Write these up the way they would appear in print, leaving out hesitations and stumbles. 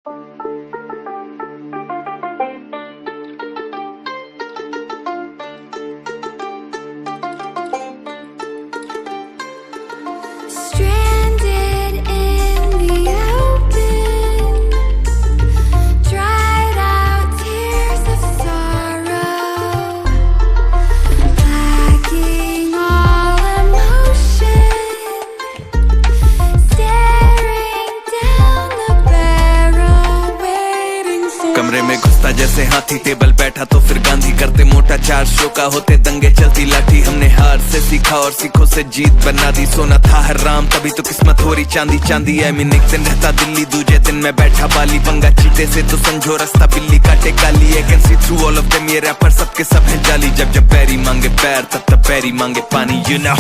Stranded in the open, dried out tears of sorrow, lacking all emotion, staring down the barrel, waiting for. कमरे में घुसता जैसे हाथी, table बैठा तो फिर गांधी, करते मोटा 4 शो का होते दंगे, चलती लाठी। हमने हार से सीखा और सीखों से जीत बना दी। सोना था हराम तभी तो किस्मत हो रही चांदी चांदी। आई मीन एक दिन रहता दिल्ली, दूजे दिन मैं बैठा बाली। पंगा चीते से तो समझो रास्ता बिल्ली काटे काली। I can see through all of them, ये रैपर सबके सब है जाली। जब जब पैरी मांगे पैर तब तब पैरी मांगे पानी, यू नो।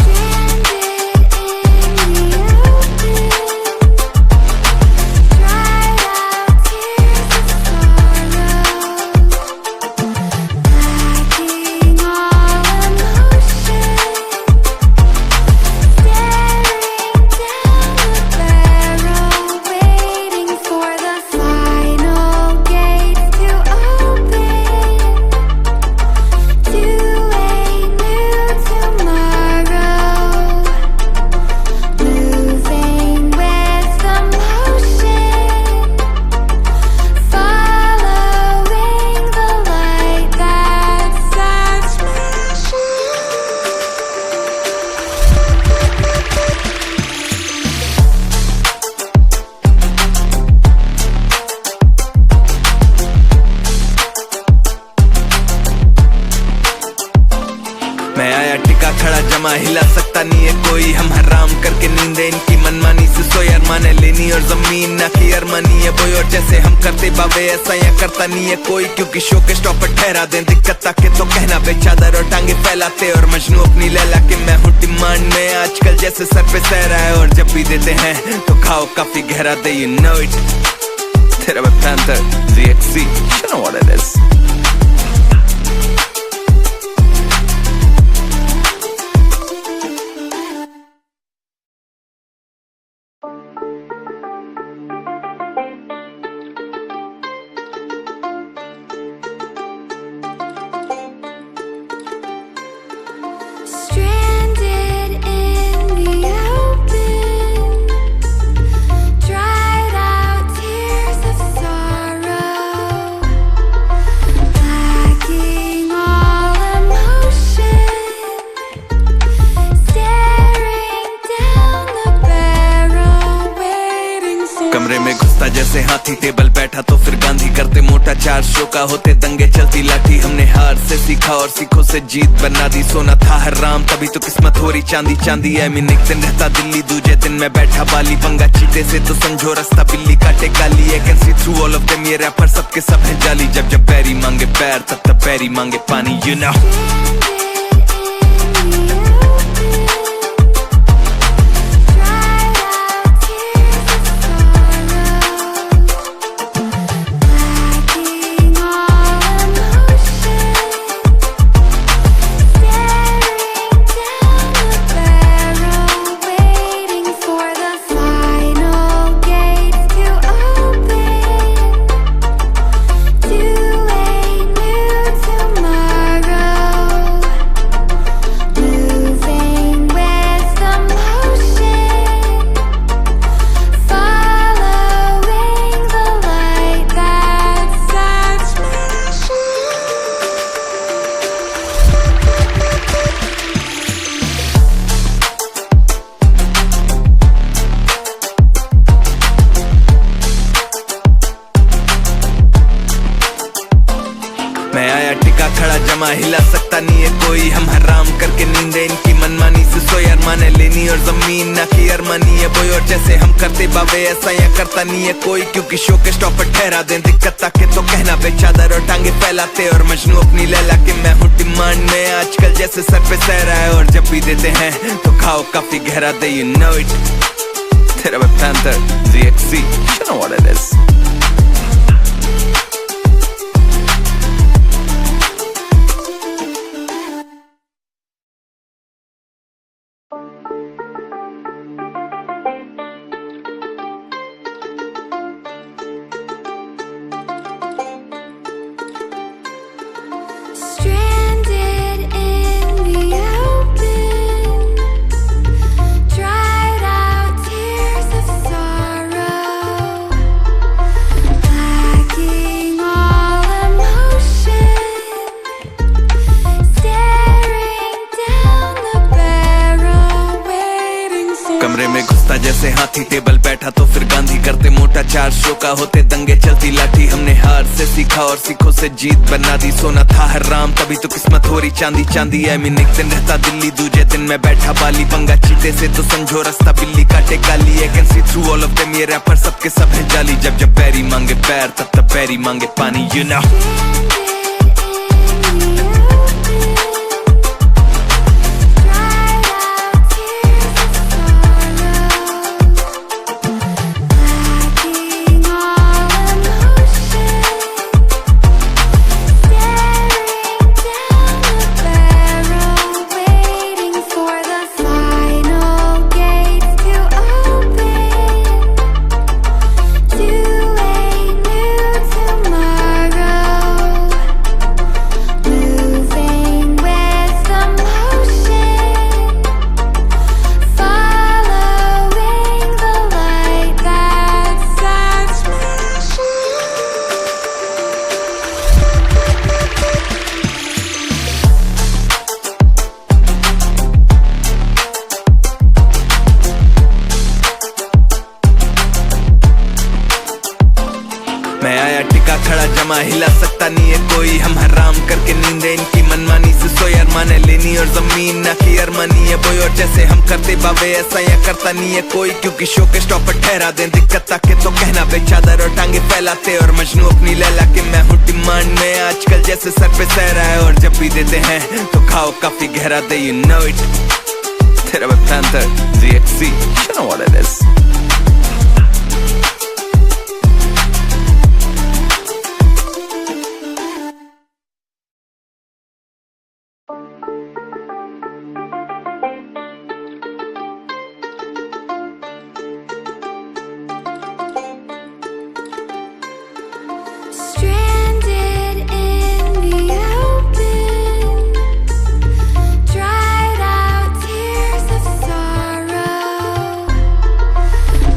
मैं आया टिका खड़ा जमा, हिला सकता नहीं है कोई। हम हराम करके नींदे इनकी मनमानी से सोए। अरमाने लेनी और जमीन ना की अरमानी है बोई। और जैसे हम करते बाबे ऐसा या करता नहीं है कोई। क्योंकि शो के स्टॉपर ठहरा दें दिक्कत ताके तो कहना पे चादर और टांगे फैलाते। और मजनू अपनी लैला के मैं हूँ डिमांड में आजकल, जैसे सर पे सह रहा है। और जब भी देते हैं तो खाओ काफी गहरा दे, you know it। तेरा मैं panther ZXC, you know what it is। Stranded in the open, dried out tears of sorrow, lacking all emotion, staring down the barrel, waiting for. कमरे में घुसता जैसे हाथी, टेबल बैठा तो फिर गांधी, करते मोटा 4 शो का होते दंगे, चलती लाठी। हमने हार से सीखा और सीखों से जीत बना दी। सोना था हराम तभी तो किस्मत हो रही चांदी चांदी। आई मीन एक दिन रहता दिल्ली, दूजे दिन मैं बैठा बाली। पंगा चीते से तो समझो रास्ता बिल्ली काटे काली। I can see through all of them, ये रैपर सबके सब है जाली। जब जब पैरी मांगे पैर तब तब पैरी मांगे पानी, यू नो। मैं आया टिका खड़ा जमा, हिला सकता नहीं है कोई। हम हराम करके नींदे इनकी मनमानी से सोए। अरमाने लेनी और जमीन ना की अरमानी है बोई। और जैसे हम करते बाबे ऐसा या करता नहीं है कोई। क्योंकि शो के स्टॉपर ठहरा दें दिक्कत ताके तो कहना पे चादर और टांगे फैलाते। और मजनू अपनी लैला के मैं हूँ डिमांड में आजकल, जैसे सर पे सह रहा है। और जब भी देते हैं तो खाओ काफी गहरा दे, you know it। तेरा मैं panther ZXC, you know what it is। बैठा तो फिर गांधी करते मोटा, 4 शो का होते दंगे, चलती लाठी। हमने हार से सीखा और सीखों से जीत बना दी। सोना था हराम तभी तो किस्मत हो रही चांदी चांदी। आई मीन एक दिन रहता दिल्ली, दूजे दिन मैं बैठा बाली। पंगा चीते से तो समझो रास्ता बिल्ली काटे काली। I can see through all of them, ये रैपर सबके सब हैं जाली। जब जब बैरी मांगे पैर तब तब बैरी मांगे पानी, you know। मैं आया टिका खड़ा जमा, हिला सकता नहीं है कोई। हम हराम करके नींदे इनकी मनमानी से सोए। अरमान है लेनी और जमीन ना की अरमानी है बोई। और जैसे हम करते बाबे ऐसा या करता नहीं है कोई, क्योंकि शो के स्टॉप पर ठहरा दें दिक्कत ताके तो कहना बे चादर और टांगे फैलाते। और मजनू अपनी लैला के मैं हूँ डिमांड में, आजकल जैसे सर पे सहरा है। और जब भी देते हैं तो खाओ काफी गहरा दे, you know it। तेरा वे panther ZXC, you know what it is। Stranded in the open, dried out tears of sorrow,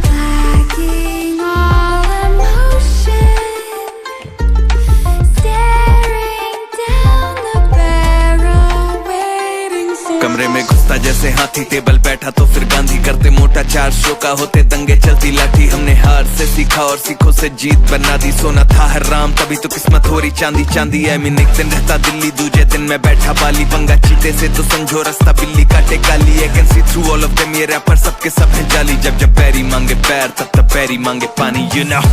lacking all emotion, staring down the barrel, waiting for कमरे में घुसता जैसे हाथी, टेबल बैठा तो फिर गांधी करते मोटा, 4 शो का होते दंगे, चलती लाठी। हमने हार से सीखा और सीखों से जीत बना दी। सोना था हराम तभी तो किस्मत हो रही चांदी चांदी। आई मीन एक दिन रहता दिल्ली, दूजे दिन मैं बैठा बाली। पंगा चीते से तो समझो रास्ता बिल्ली काटे काली। I can see through all of them, ये रैपर सबके सब हैं जाली। जब जब बैरी मांगे पैर तब तब बैरी मांगे पानी, you know।